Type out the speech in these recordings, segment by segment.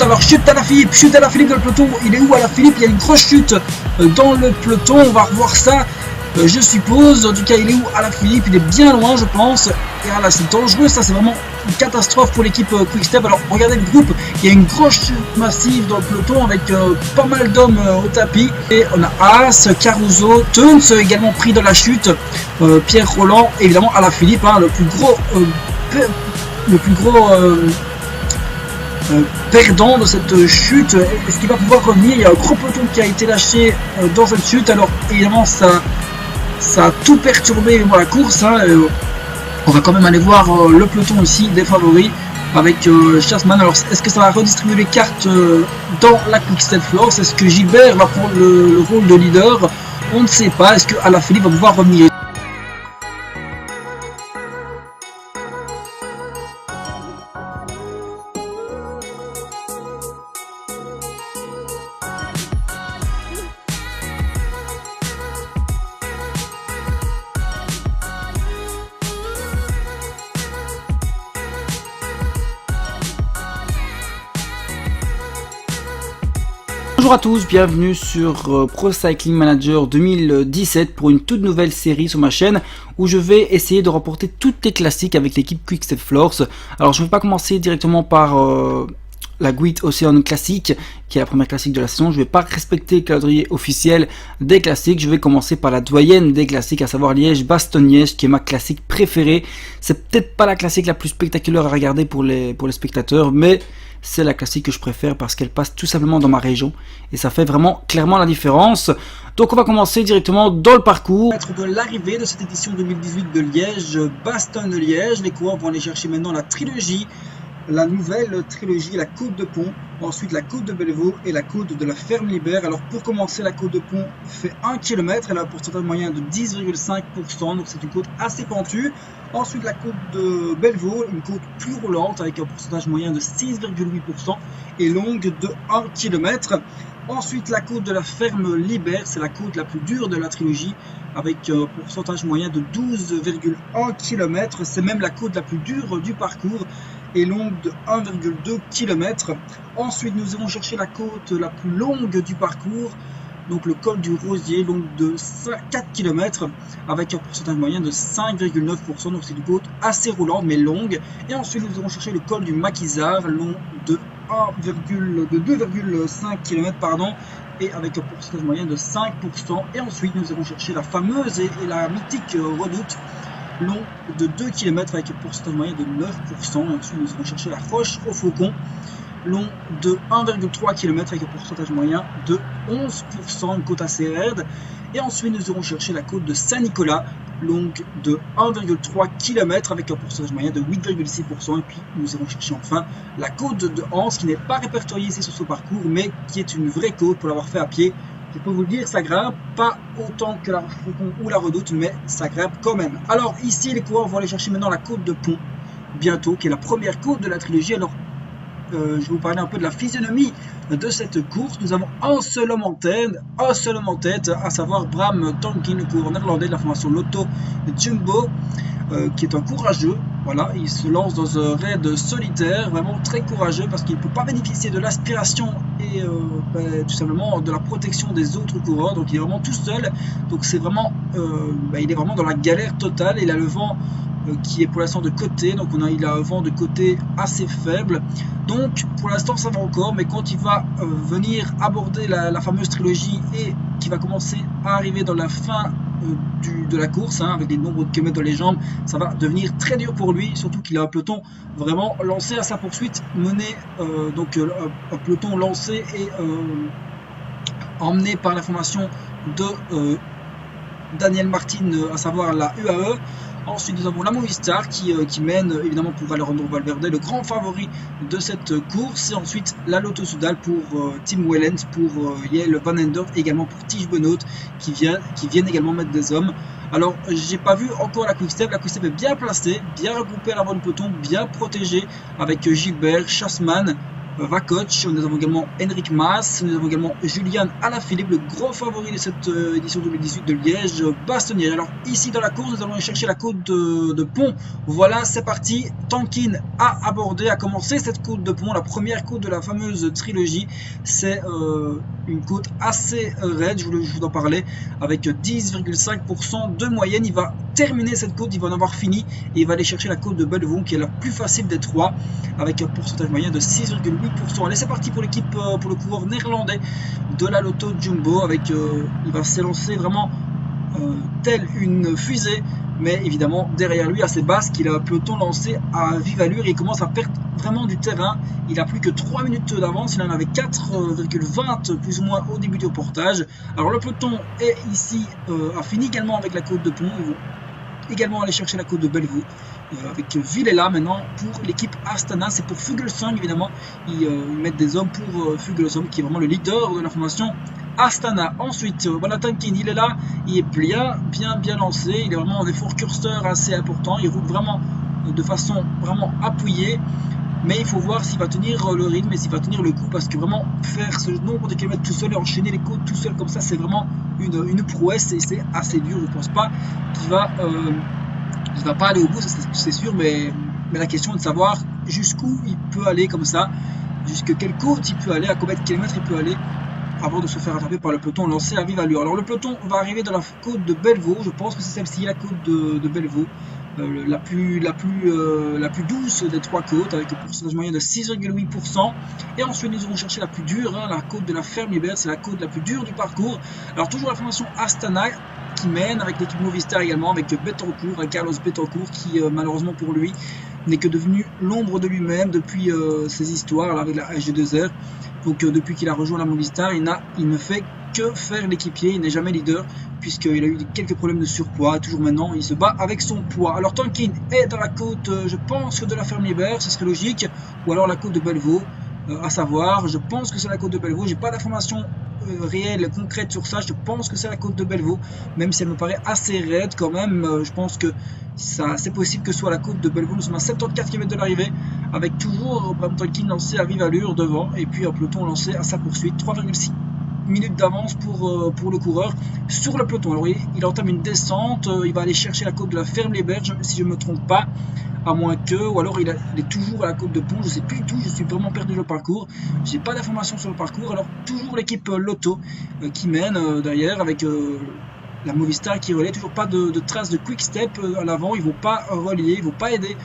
Alors chute à la Philippe dans le peloton. Il est où à la Philippe? Il y a une grosse chute dans le peloton, on va revoir ça. Je suppose, en tout cas il est où à la Philippe? Il est bien loin je pense. Et voilà, c'est dangereux, ça c'est vraiment une catastrophe pour l'équipe Quick-Step. Alors regardez le groupe, il y a une grosse chute massive dans le peloton avec pas mal d'hommes au tapis. Et on a Haas, Caruso, Teuns également pris dans la chute, Pierre Roland, évidemment à la Philippe, hein, le plus gros perdant de cette chute. Est-ce qu'il va pouvoir revenir? Il y a un gros peloton qui a été lâché dans cette chute. Alors évidemment ça a tout perturbé la course, hein. On va quand même aller voir le peloton ici des favoris avec Chasman. Alors est-ce que ça va redistribuer les cartes dans la Quick-Step Force? Est-ce que Gilbert va prendre le rôle de leader? On ne sait pas. Est-ce que Alaphilippe va pouvoir revenir? Bonjour à tous, bienvenue sur Pro Cycling Manager 2017 pour une toute nouvelle série sur ma chaîne où je vais essayer de remporter toutes les classiques avec l'équipe Quick-Step Force. Alors je ne vais pas commencer directement par la Great Ocean Classic qui est la première classique de la saison. Je ne vais pas respecter le calendrier officiel des classiques. Je vais commencer par la doyenne des classiques, à savoir Liège-Bastogne-Liège, qui est ma classique préférée. C'est peut-être pas la classique la plus spectaculaire à regarder pour les spectateurs, mais c'est la classique que je préfère parce qu'elle passe tout simplement dans ma région et ça fait vraiment clairement la différence. Donc on va commencer directement dans le parcours. De l'arrivée de cette édition 2018 de Liège-Bastogne-Liège, les coureurs vont aller chercher maintenant la trilogie. La nouvelle trilogie, la côte de Pont, ensuite la côte de Bellevaux et la côte de la Ferme Libère. Alors pour commencer, la côte de Pont fait 1 km, elle a un pourcentage moyen de 10,5%, donc c'est une côte assez pentue. Ensuite la côte de Bellevaux, une côte plus roulante avec un pourcentage moyen de 6,8% et longue de 1 km. Ensuite la côte de la Ferme Libère, c'est la côte la plus dure de la trilogie avec un pourcentage moyen de 12,1 km. C'est même la côte la plus dure du parcours et longue de 1,2 km. Ensuite nous irons chercher la côte la plus longue du parcours, donc le col du Rosier, longue de 4 km avec un pourcentage moyen de 5,9%, donc c'est une côte assez roulante mais longue. Et ensuite nous irons chercher le col du Maquisard, long de 2,5 km et avec un pourcentage moyen de 5%. Et ensuite nous irons chercher la fameuse et la mythique Redoute, long de 2 km avec un pourcentage moyen de 9%. Et ensuite nous irons chercher la Roche au Faucon, long de 1,3 km avec un pourcentage moyen de 11%, une côte assez raide. Et ensuite nous irons chercher la côte de Saint-Nicolas, longue de 1,3 km avec un pourcentage moyen de 8,6%. Et puis nous irons chercher enfin la côte de Hans, qui n'est pas répertoriée ici sur ce parcours mais qui est une vraie côte pour l'avoir fait à pied. Je peux vous le dire, ça grimpe, pas autant que la Faucon ou la Redoute, mais ça grimpe quand même. Alors ici les coureurs vont aller chercher maintenant la côte de Pont bientôt, qui est la première côte de la trilogie. Alors je vais vous parler un peu de la physionomie de cette course. Nous avons un seul homme en tête, à savoir Bram Tankink, le coureur néerlandais de la formation Lotto Jumbo, qui est un courageux. Voilà, il se lance dans un raid solitaire, vraiment très courageux parce qu'il ne peut pas bénéficier de l'aspiration et tout simplement de la protection des autres coureurs. Donc il est vraiment tout seul. Donc c'est vraiment, il est vraiment dans la galère totale. Il a le vent qui est pour l'instant de côté, donc il a un vent de côté assez faible, donc pour l'instant ça va encore, mais quand il va venir aborder la fameuse trilogie et qui va commencer à arriver dans la fin de la course, hein, avec des nombres de kilomètres dans les jambes, ça va devenir très dur pour lui, surtout qu'il a un peloton vraiment lancé à sa poursuite, mené, un peloton lancé et emmené par la formation de Daniel Martin, à savoir la UAE. Ensuite nous avons la Movistar qui mène évidemment pour Alejandro Valverde, le grand favori de cette course. Et ensuite la Lotto Soudal pour Tim Wellens, pour Yael Van Endorf, également pour Tige Benoît qui viennent également mettre des hommes. Alors j'ai pas vu encore la Quick-Step est bien placée, bien regroupée à l'avant du peloton, bien protégée avec Gilbert, Chasman, Vakoch, nous avons également Henrik Mas, nous avons également Julian Alaphilippe, le gros favori de cette édition 2018 de Liège-Bastogne. Alors ici dans la course, nous allons aller chercher la côte de Pont. Voilà, c'est parti. Tankin a abordé, a commencé cette côte de Pont, la première côte de la fameuse trilogie. C'est une côte assez raide, je vous en parlais, avec 10,5% de moyenne. Il va terminer cette côte, il va en avoir fini et il va aller chercher la côte de Bellevaux qui est la plus facile des trois avec un pourcentage moyen de 6,8%. Allez, c'est parti pour l'équipe, pour le coureur néerlandais de la Lotto Jumbo avec, il va s'élancer vraiment telle une fusée, mais évidemment derrière lui à ses basques il a un peloton lancé à vive allure et il commence à perdre vraiment du terrain. Il a plus que 3 minutes d'avance, il en avait 4,20 plus ou moins au début du reportage. Alors le peloton est ici, a fini également avec la côte de Pont. Ils vont également aller chercher la côte de Bellevaux avec Villela maintenant pour l'équipe Astana. C'est pour Fuglsang évidemment, ils mettent des hommes pour Fuglsang qui est vraiment le leader de la formation Astana. Ensuite voilà, Tankin, il est là, il est bien lancé, il est vraiment en effort curseur assez important, il roule vraiment de façon vraiment appuyée, mais il faut voir s'il va tenir le rythme et s'il va tenir le coup, parce que vraiment faire ce nombre de kilomètres tout seul et enchaîner les côtes tout seul comme ça, c'est vraiment une prouesse et c'est assez dur. Je pense pas qu'il va pas aller au bout, c'est sûr, mais la question est de savoir jusqu'où il peut aller comme ça, jusqu'à quelle côte il peut aller, à combien de kilomètres il peut aller avant de se faire attraper par le peloton lancé à vive allure. Alors le peloton va arriver dans la côte de Bellevaux, je pense que c'est celle-ci, la côte de Bellevaux, la plus douce des trois côtes, avec un pourcentage moyen de 6,8%. Et ensuite nous irons chercher la plus dure, la côte de la Ferme Libère, c'est la côte la plus dure du parcours. Alors toujours la formation Astana qui mène avec l'équipe Movistar également, avec Betancourt, avec Carlos Betancourt qui malheureusement pour lui n'est que devenu l'ombre de lui-même depuis ses histoires là, avec la HG2R. Donc depuis qu'il a rejoint la Movistar, il ne fait que faire l'équipier, il n'est jamais leader puisqu'il a eu quelques problèmes de surpoids. Toujours maintenant, il se bat avec son poids. Alors Tankin est dans la côte, je pense que de la Ferme Libère, ce serait logique, ou alors la côte de Bellevaux, à savoir, je pense que c'est la côte de Bellevaux. J'ai pas d'informations réelle, concrète sur ça. Je pense que c'est la côte de Bellevaux, même si elle me paraît assez raide quand même. Je pense que c'est possible que ce soit la côte de Bellevaux. Nous sommes à 74 km de l'arrivée, avec toujours Bram Tankin lancé à vive allure devant, et puis un peloton lancé à sa poursuite. 3,6 minutes d'avance pour le coureur sur le peloton. Alors il entame une descente, il va aller chercher la côte de la Ferme Libère, si je ne me trompe pas, à moins que, ou alors il est toujours à la côte de Pont, je ne sais plus du tout, je suis vraiment perdu le parcours, j'ai pas d'informations sur le parcours. Alors toujours l'équipe Lotto qui mène derrière avec la Movistar qui relaie, toujours pas de traces de quick step à l'avant, ils vont pas relier, ils vont pas aider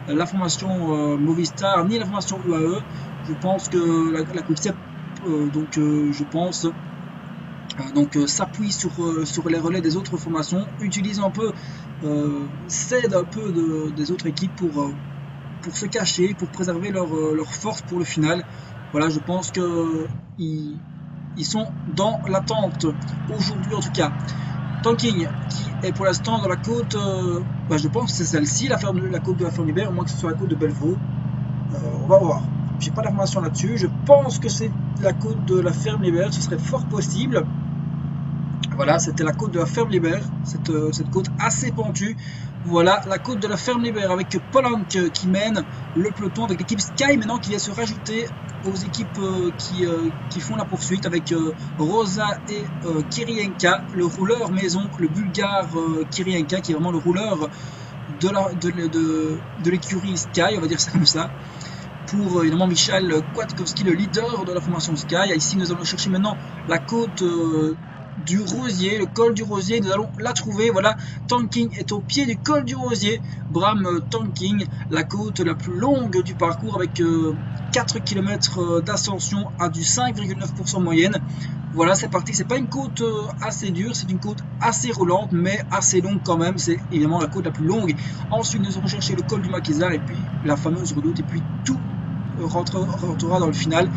la formation Movistar ni la formation UAE. Je pense que la quick step s'appuie sur les relais des autres formations, utilise un peu, cède un peu des autres équipes pour se cacher, pour préserver leur force pour le final. Voilà, je pense qu'ils sont dans l'attente aujourd'hui en tout cas. Tankin qui est pour l'instant dans la côte, je pense que c'est celle-ci, la côte de la Ferme Libère, au moins que ce soit la côte de Bellevaux. On va voir. J'ai pas d'informations là-dessus. Je pense que c'est la côte de la Ferme Libère, ce serait fort possible. Voilà, c'était la côte de la Ferme Libère, cette côte assez pentue. Voilà, la côte de la Ferme Libère avec Polanc qui mène le peloton, avec l'équipe Sky maintenant qui vient se rajouter aux équipes qui font la poursuite, avec Rosa et Kirienka, le rouleur maison, le bulgare Kirienka qui est vraiment le rouleur de l'écurie Sky, on va dire ça comme ça. Pour évidemment Michal Kwiatkowski, le leader de la formation Sky. Ici nous allons chercher maintenant la côte du Rosier, le col du Rosier, nous allons la trouver. Voilà, Tankin est au pied du col du Rosier, Bram Tankin, la côte la plus longue du parcours avec 4 km d'ascension à du 5,9% moyenne. Voilà, c'est parti, c'est pas une côte assez dure, c'est une côte assez roulante mais assez longue quand même, c'est évidemment la côte la plus longue. Ensuite nous allons chercher le col du Maquisard et puis la fameuse redoute, et puis tout rentrera dans le final.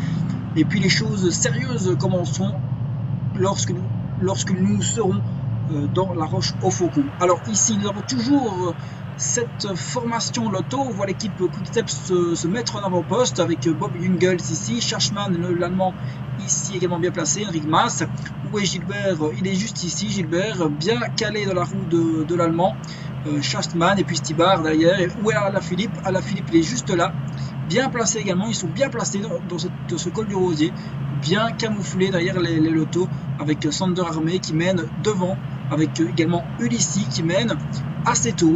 Et puis les choses sérieuses commenceront lorsque nous serons dans la Roche au Faucon. Alors ici nous avons toujours cette formation Lotto. On voit l'équipe Quick-Step se mettre en avant-poste avec Bob Jungels ici, Schachmann l'allemand ici également bien placé, Henrik Mas. Où est Gilbert? Il est juste ici, Gilbert bien calé dans la roue de l'allemand, Schachmann, et puis Stibar derrière. Et où est Alaphilippe? Alaphilippe il est juste là. bien placés également, ils sont bien placés dans ce col du Rosier, bien camouflés derrière les lotos, avec Sander Armé qui mène devant, avec également Ulissi qui mène assez tôt.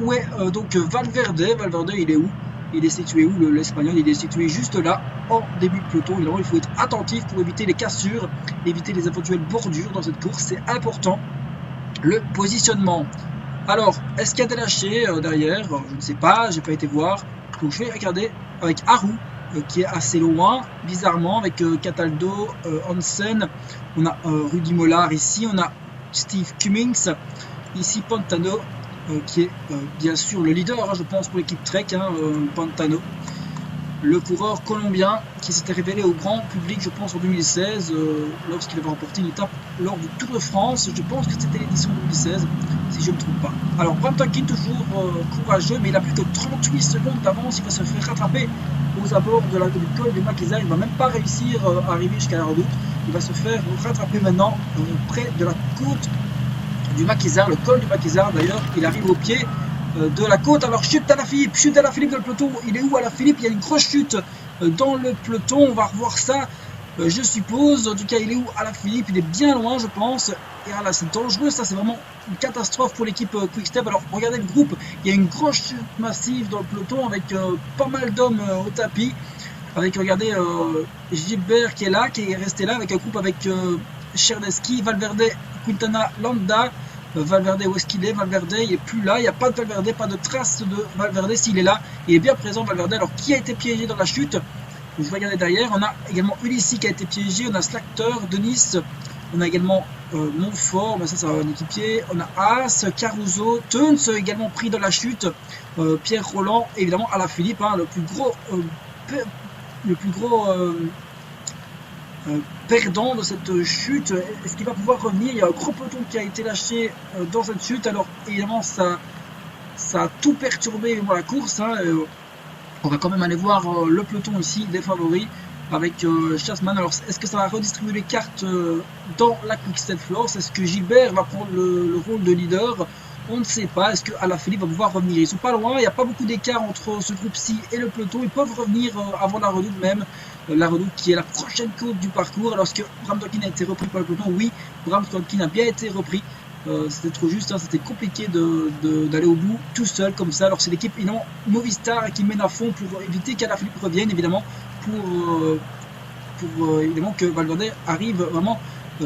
Où est donc Valverde? Valverde, il est où? Il est situé où, l'Espagnol? Il est situé juste là, en début de peloton. Évidemment, il faut être attentif pour éviter les cassures, éviter les éventuelles bordures dans cette course, c'est important. Le positionnement. Alors, est-ce qu'il y a des lâchés derrière? Je ne sais pas, j'ai pas été voir. Donc je vais regarder avec Haru qui est assez loin, bizarrement, avec Cataldo, Hansen. On a Rudy Mollard ici, on a Steve Cummings, ici Pantano, qui est bien sûr le leader, je pense, pour l'équipe Trek, Pantano. Le coureur colombien qui s'était révélé au grand public, je pense, en 2016, lorsqu'il avait remporté une étape lors du Tour de France. Je pense que c'était l'édition 2016, si je ne me trompe pas. Alors, Bram Tankin, toujours courageux, mais il n'a plus que 38 secondes d'avance. Il va se faire rattraper aux abords du col du Maquisard. Il ne va même pas réussir à arriver jusqu'à la redoute. Il va se faire rattraper maintenant près de la côte du Maquisard, le col du Maquisard d'ailleurs. Il arrive au pied de la côte. Alors chute d'Alaphilippe dans le peloton. Il est où Alaphilippe? Il y a une grosse chute dans le peloton, on va revoir ça, je suppose. En tout cas, il est où Alaphilippe? Il est bien loin, je pense. Et là, c'est dangereux, ça, c'est vraiment une catastrophe pour l'équipe Quick-Step. Alors regardez le groupe, il y a une grosse chute massive dans le peloton avec pas mal d'hommes au tapis, avec, regardez, Gilbert qui est là, qui est resté là, avec un groupe avec Cherneski, Valverde, Quintana, Landa. Valverde, où est-ce qu'il est? Valverde, il n'est plus là, il n'y a pas de Valverde, pas de trace de Valverde. S'il est là, il est bien présent, Valverde. Alors, qui a été piégé dans la chute? Je vais regarder derrière. On a également Ulissi qui a été piégé, on a Slacter, Denis, on a également Montfort, mais ça va un équipier. On a Haas, Caruso, Teuns également pris dans la chute, Pierre Roland, évidemment Alaphilippe, le plus gros perdant de cette chute. Est-ce qu'il va pouvoir revenir? Il y a un gros peloton qui a été lâché dans cette chute. Alors évidemment ça a tout perturbé la course. On va quand même aller voir le peloton ici des favoris avec Chasman. Alors est-ce que ça va redistribuer les cartes dans la Quick-Step Force? Est-ce que Gilbert va prendre le rôle de leader? On ne sait pas. Est-ce que Alaphilippe va pouvoir revenir? Ils sont pas loin, il n'y a pas beaucoup d'écart entre ce groupe-ci et le peloton. Ils peuvent revenir avant la redoute même. La redoute qui est la prochaine côte du parcours. Alors, est-ce que Bram Tankin a été repris par le peloton? Oui, Bram Tankin a bien été repris. C'était trop juste, c'était compliqué d'aller au bout tout seul comme ça. Alors c'est l'équipe évidemment Movistar qui mène à fond pour éviter qu'Alaphilippe revienne, évidemment, pour évidemment que Valverde arrive vraiment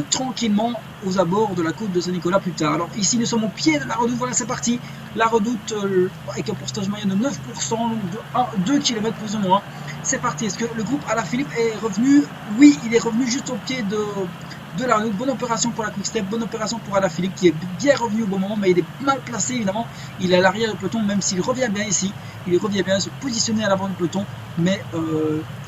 tranquillement aux abords de la côte de Saint-Nicolas plus tard. Alors ici nous sommes au pied de la redoute, voilà c'est parti. La redoute avec un pourcentage moyen de 9%, donc de 2 km plus ou moins. C'est parti. Est-ce que le groupe Alaphilippe est revenu? Oui, il est revenu juste au pied de la redoute. Bonne opération pour la Quick-Step, bonne opération pour Alaphilippe qui est bien revenu au bon moment, mais il est mal placé évidemment. Il est à l'arrière du peloton, même s'il revient bien ici. Il revient bien se positionner à l'avant du peloton, mais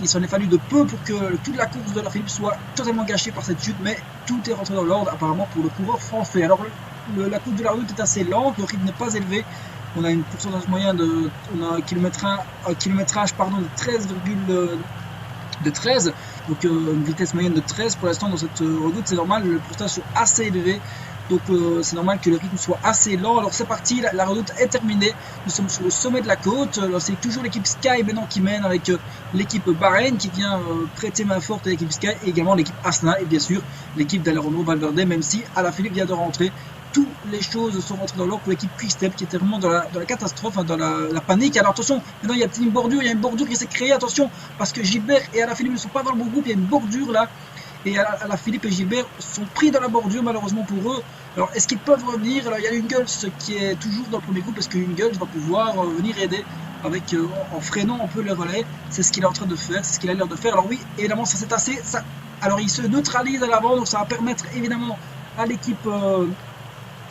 il s'en est fallu de peu pour que toute la course de Alaphilippe soit totalement gâchée par cette chute, mais tout est rentré dans l'ordre apparemment pour le coureur français. Alors la course de la route est assez lente, le rythme n'est pas élevé. On a une pourcentage moyen on a un kilométrage pardon, de 13, donc une vitesse moyenne de 13 pour l'instant dans cette redoute. C'est normal, le pourcentage soit assez élevé, donc c'est normal que le rythme soit assez lent. Alors c'est parti, la redoute est terminée, nous sommes sur le sommet de la côte. C'est toujours l'équipe Sky maintenant qui mène avec l'équipe Bahreïn qui vient prêter main forte à l'équipe Sky et également l'équipe Asna et bien sûr l'équipe d'Alejandro Valverde, même si Alaphilippe vient de rentrer. Toutes les choses sont rentrées dans l'ordre pour l'équipe Quick-Step qui était vraiment dans la catastrophe, dans la panique. Alors attention, maintenant il y a une bordure, qui s'est créée, attention, parce que Gilbert et Alaphilippe ne sont pas dans le bon groupe, il y a une bordure là, et Alaphilippe et Gilbert sont pris dans la bordure malheureusement pour eux. Alors est-ce qu'ils peuvent revenir? Alors il y a Jungels qui est toujours dans le premier groupe, parce que Jungels va pouvoir venir aider avec, en freinant un peu les relais. C'est ce qu'il est en train de faire, c'est ce qu'il a l'air de faire. Alors oui, évidemment ça c'est assez, alors il se neutralise à l'avant, donc ça va permettre évidemment à l'équipe...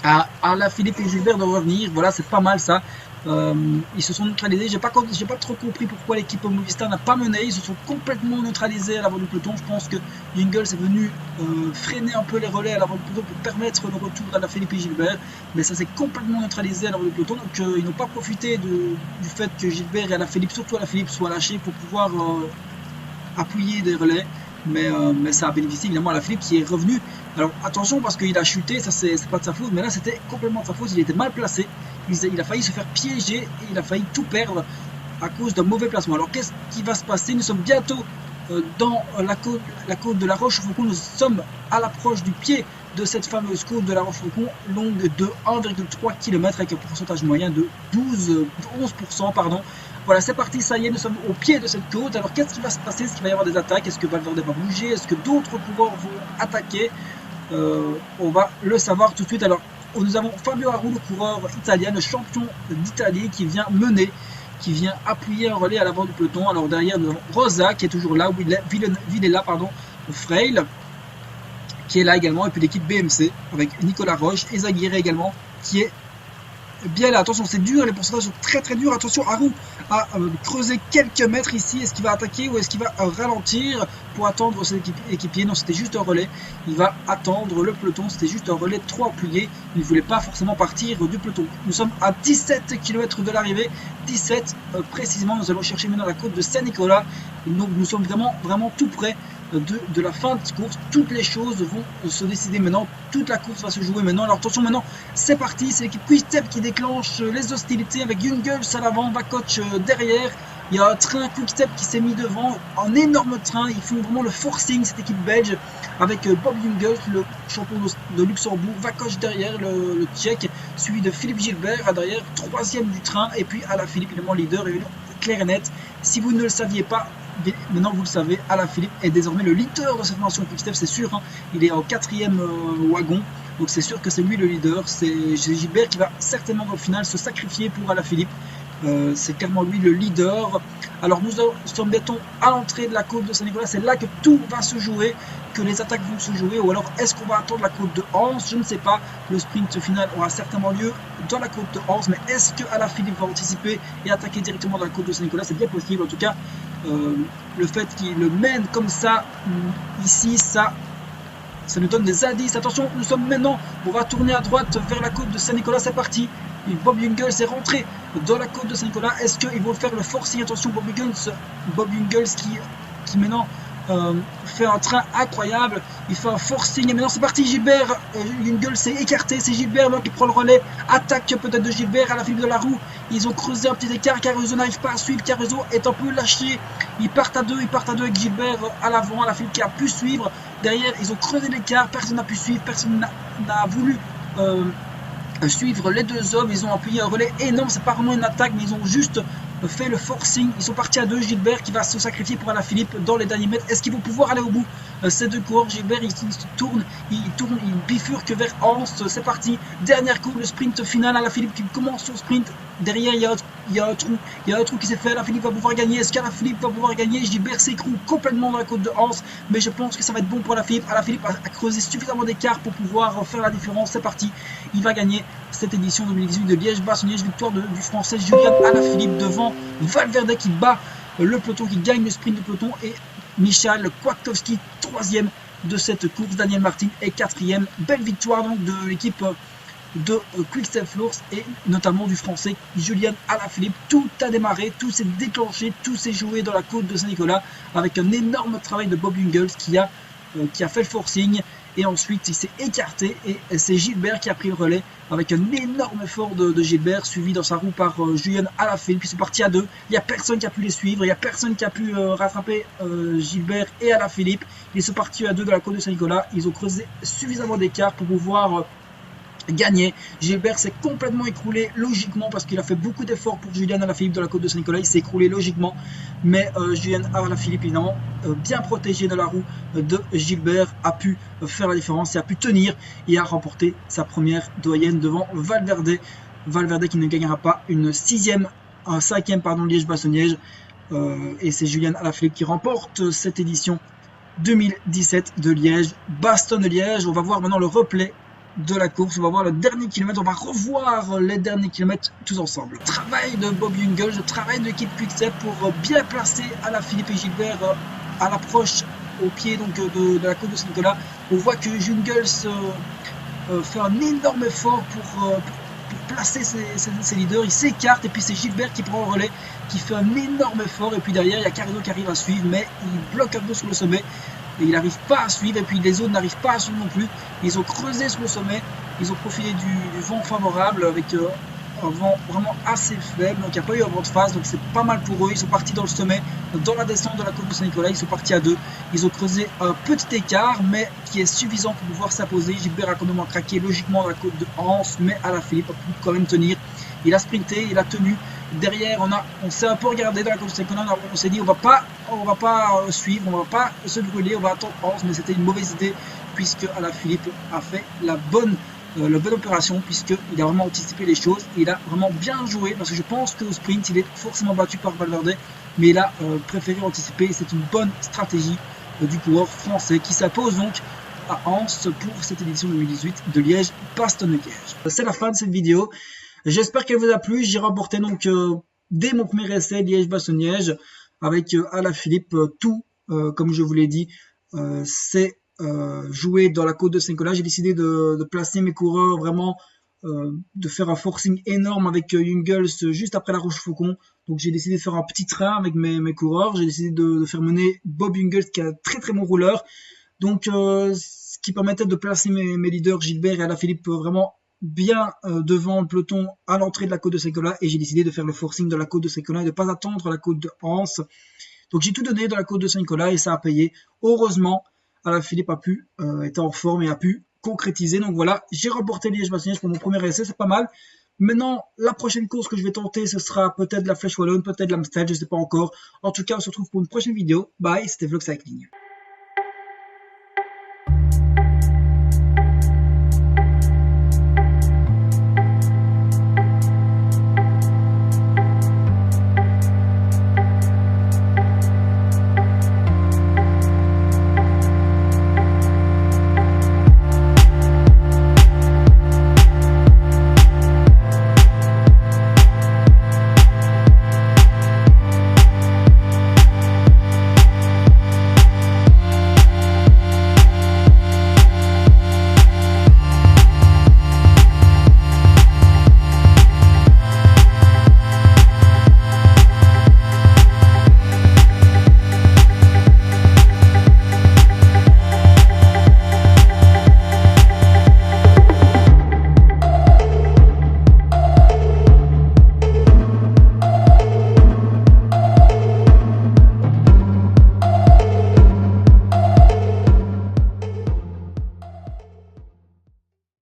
à Alaphilippe et Gilbert de revenir, voilà c'est pas mal ça. Ils se sont neutralisés, j'ai pas trop compris pourquoi l'équipe Movistar n'a pas mené, ils se sont complètement neutralisés à l'avant du peloton. Je pense que Jungels est venu freiner un peu les relais à l'avant du peloton pour permettre le retour d'Alaphilippe et Gilbert, mais ça s'est complètement neutralisé à l'avant du peloton, donc ils n'ont pas profité du fait que Gilbert et Alaphilippe, surtout Alaphilippe, soient lâchés pour pouvoir appuyer des relais. Mais ça a bénéficié évidemment à Alaphilippe qui est revenu. Alors attention parce qu'il a chuté, ça c'est pas de sa faute, mais là c'était complètement de sa faute, il était mal placé, il a failli se faire piéger et il a failli tout perdre. à cause d'un mauvais placement. Alors qu'est-ce qui va se passer? Nous sommes bientôt dans la côte de la Rochefoucauld. Nous sommes à l'approche du pied de cette fameuse côte de la Rochefoucauld, longue de 1,3 km avec un pourcentage moyen de 11%. Pardon. Voilà, c'est parti, ça y est, nous sommes au pied de cette côte. Alors qu'est-ce qui va se passer? Est-ce qu'il va y avoir des attaques? Est-ce que Valverde va bouger? Est-ce que d'autres coureurs vont attaquer? On va le savoir tout de suite. Alors nous avons Fabio Aru, le coureur italien, le champion d'Italie, qui vient mener, qui vient appuyer un relais à l'avant du peloton. Alors derrière nous avons Rosa qui est toujours là, Villela, Freil qui est là également, et puis l'équipe BMC avec Nicolas Roche et Zaguirre également qui est bien là. Attention, c'est dur, les pourcentages sont très très durs. Attention, Aru a creusé quelques mètres ici. Est-ce qu'il va attaquer ou est-ce qu'il va ralentir pour attendre ses équipiers? Non, c'était juste un relais. Il va attendre le peloton. C'était juste un relais trop appuyé. Il ne voulait pas forcément partir du peloton. Nous sommes à 17 km de l'arrivée. 17 précisément. Nous allons chercher maintenant la côte de Saint-Nicolas. Donc nous sommes vraiment tout près de la fin de course. Toutes les choses vont se décider maintenant. Toute la course va se jouer maintenant. Alors attention, maintenant c'est parti. C'est l'équipe Quick-Step qui déclenche les hostilités avec Jungels à l'avant, Vakoch derrière. Il y a un train Quick-Step qui s'est mis devant, un énorme train. Ils font vraiment le forcing, cette équipe belge, avec Bob Jungels, le champion de Luxembourg, Vakoch derrière, le Tchèque, suivi de Philippe Gilbert derrière, troisième du train, et puis Alaphilippe évidemment leader, évidemment clair et net. Si vous ne le saviez pas, maintenant vous le savez, Alaphilippe est désormais le leader de cette formation Quick-Step, c'est sûr, hein. Il est en quatrième wagon, donc c'est sûr que c'est lui le leader. C'est Gilbert qui va certainement au final se sacrifier pour Alaphilippe. C'est clairement lui le leader. Alors nous sommes bientôt à l'entrée de la côte de Saint-Nicolas, c'est là que tout va se jouer, que les attaques vont se jouer, ou alors est-ce qu'on va attendre la côte de Hans? Je ne sais pas. Le sprint final aura certainement lieu dans la côte de Hans, mais est-ce que Alaphilippe va anticiper et attaquer directement dans la côte de Saint-Nicolas? C'est bien possible. En tout cas, le fait qu'il le mène comme ça ici, ça nous donne des indices. Attention, nous sommes maintenant, on va tourner à droite vers la côte de Saint-Nicolas, c'est parti. Et Bob Jungels est rentré dans la côte de Saint-Nicolas. Est-ce qu'ils vont faire le forcing? Attention, Bob Jungels qui maintenant fait un train incroyable. Il fait un forcing et maintenant c'est parti. Gilbert, Jungels s'est écarté. C'est Gilbert qui prend le relais. Attaque peut-être de Gilbert à la Philippe de la Roue. Ils ont creusé un petit écart. Caruso n'arrive pas à suivre. Caruso est un peu lâché. Ils partent à deux avec Gilbert à l'avant. À la Philippe qui a pu suivre. Derrière, ils ont creusé l'écart. Personne n'a pu suivre. Personne n'a voulu suivre les deux hommes. Ils ont appuyé un relais énorme. C'est pas vraiment une attaque, mais ils ont juste fait le forcing. Ils sont partis à deux. Gilbert qui va se sacrifier pour Alaphilippe dans les derniers mètres. Est-ce qu'ils vont pouvoir aller au bout? Ces deux coureurs, Gilbert il bifurque vers Hans. C'est parti. Dernière course, le sprint final. Alaphilippe qui commence son sprint. Derrière, il y a un trou qui s'est fait. Alaphilippe va pouvoir gagner. Est-ce qu'Alaphilippe va pouvoir gagner? Gilbert s'écroule complètement dans la côte de Hans, mais je pense que ça va être bon pour Alaphilippe. Alaphilippe a creusé suffisamment d'écart pour pouvoir faire la différence. C'est parti. Il va gagner cette édition 2018 de Liège-Bastogne-Liège. Victoire du Français Julian Alaphilippe devant Valverde qui bat le peloton, qui gagne le sprint de peloton, et Michal Kwiatkowski, troisième de cette course. Daniel Martin est quatrième. Belle victoire donc de l'équipe de Quick-Step Floors et notamment du Français Julian Alaphilippe. Tout a démarré, tout s'est déclenché, tout s'est joué dans la côte de Saint-Nicolas avec un énorme travail de Bob Jungels qui a fait le forcing, et ensuite il s'est écarté et c'est Gilbert qui a pris le relais avec un énorme effort de Gilbert, suivi dans sa roue par Julian Alaphilippe. Ils sont partis à deux, il n'y a personne qui a pu les suivre, il n'y a personne qui a pu rattraper Gilbert et Alaphilippe. Ils sont partis à deux de la côte de Saint-Nicolas. Ils ont creusé suffisamment d'écart pour pouvoir gagné. Gilbert s'est complètement écroulé logiquement parce qu'il a fait beaucoup d'efforts pour Julian Alaphilippe de la côte de Saint-Nicolas. Il s'est écroulé logiquement, mais Julian Alaphilippe évidemment bien protégé de la roue de Gilbert a pu faire la différence et a pu tenir et a remporté sa première doyenne devant Valverde qui ne gagnera pas un cinquième Liège-Bastogne-Liège, et c'est Julian Alaphilippe qui remporte cette édition 2017 de Liège-Bastogne-Liège. On va voir maintenant le replay de la course, on va voir le dernier kilomètre, on va revoir les derniers kilomètres tous ensemble. Travail de Bob Jungels, le travail de l'équipe Quick-Step pour bien placer Alaphilippe et Gilbert à l'approche au pied donc de la côte de Saint-Nicolas. On voit que Jungels fait un énorme effort pour placer ses leaders. Il s'écarte et puis c'est Gilbert qui prend le relais, qui fait un énorme effort, et puis derrière il y a Caruso qui arrive à suivre, mais il bloque un peu sur le sommet. Et il n'arrive pas à suivre, et puis les autres n'arrivent pas à suivre non plus. Ils ont creusé sur le sommet, ils ont profité du vent favorable avec un vent vraiment assez faible, donc il n'y a pas eu un vent de face, donc c'est pas mal pour eux. Ils sont partis dans le sommet, dans la descente de la côte de Saint-Nicolas, ils sont partis à 2. Ils ont creusé un petit écart, mais qui est suffisant pour pouvoir s'imposer. Gilbert a quand même craqué logiquement dans la côte de Anse, mais Alaphilippe a pu quand même tenir. Il a sprinté, il a tenu. Derrière, on s'est un peu regardé dans la côte de Saint-Nicolas, on s'est dit on va pas suivre, on va pas se brûler, on va attendre Anse, mais c'était une mauvaise idée puisque Alaphilippe a fait la bonne opération, puisqu'il a vraiment anticipé les choses, il a vraiment bien joué, parce que je pense qu'au sprint il est forcément battu par Valverde, mais il a préféré anticiper, et c'est une bonne stratégie du coureur français qui s'impose donc à Anse pour cette édition 2018 de Liège-Bastogne-Liège. C'est la fin de cette vidéo, j'espère qu'elle vous a plu. J'ai remporté donc dès mon premier essai Liège-Bastogne-Liège avec Alaphilippe, tout comme je vous l'ai dit, c'est jouer dans la côte de Saint-Nicolas. J'ai décidé de placer mes coureurs vraiment, de faire un forcing énorme avec Jungels juste après la Rochefaucon. Donc j'ai décidé de faire un petit train avec mes coureurs. J'ai décidé de faire mener Bob Jungels qui est un très très bon rouleur. Donc ce qui permettait de placer mes leaders Gilbert et Alaphilippe vraiment bien devant le peloton à l'entrée de la côte de Saint-Nicolas. Et j'ai décidé de faire le forcing de la côte de Saint-Nicolas et de ne pas attendre la côte de Anse. Donc j'ai tout donné dans la côte de Saint-Nicolas et ça a payé. Heureusement, Alaphilippe a pu être en forme et a pu concrétiser. Donc voilà, j'ai remporté Liège-Bastogne-Liège pour mon premier essai, c'est pas mal. Maintenant, la prochaine course que je vais tenter, ce sera peut-être la Flèche Wallonne, peut-être l'Amstel, je sais pas encore. En tout cas, on se retrouve pour une prochaine vidéo. Bye, c'était Vlog Cycling.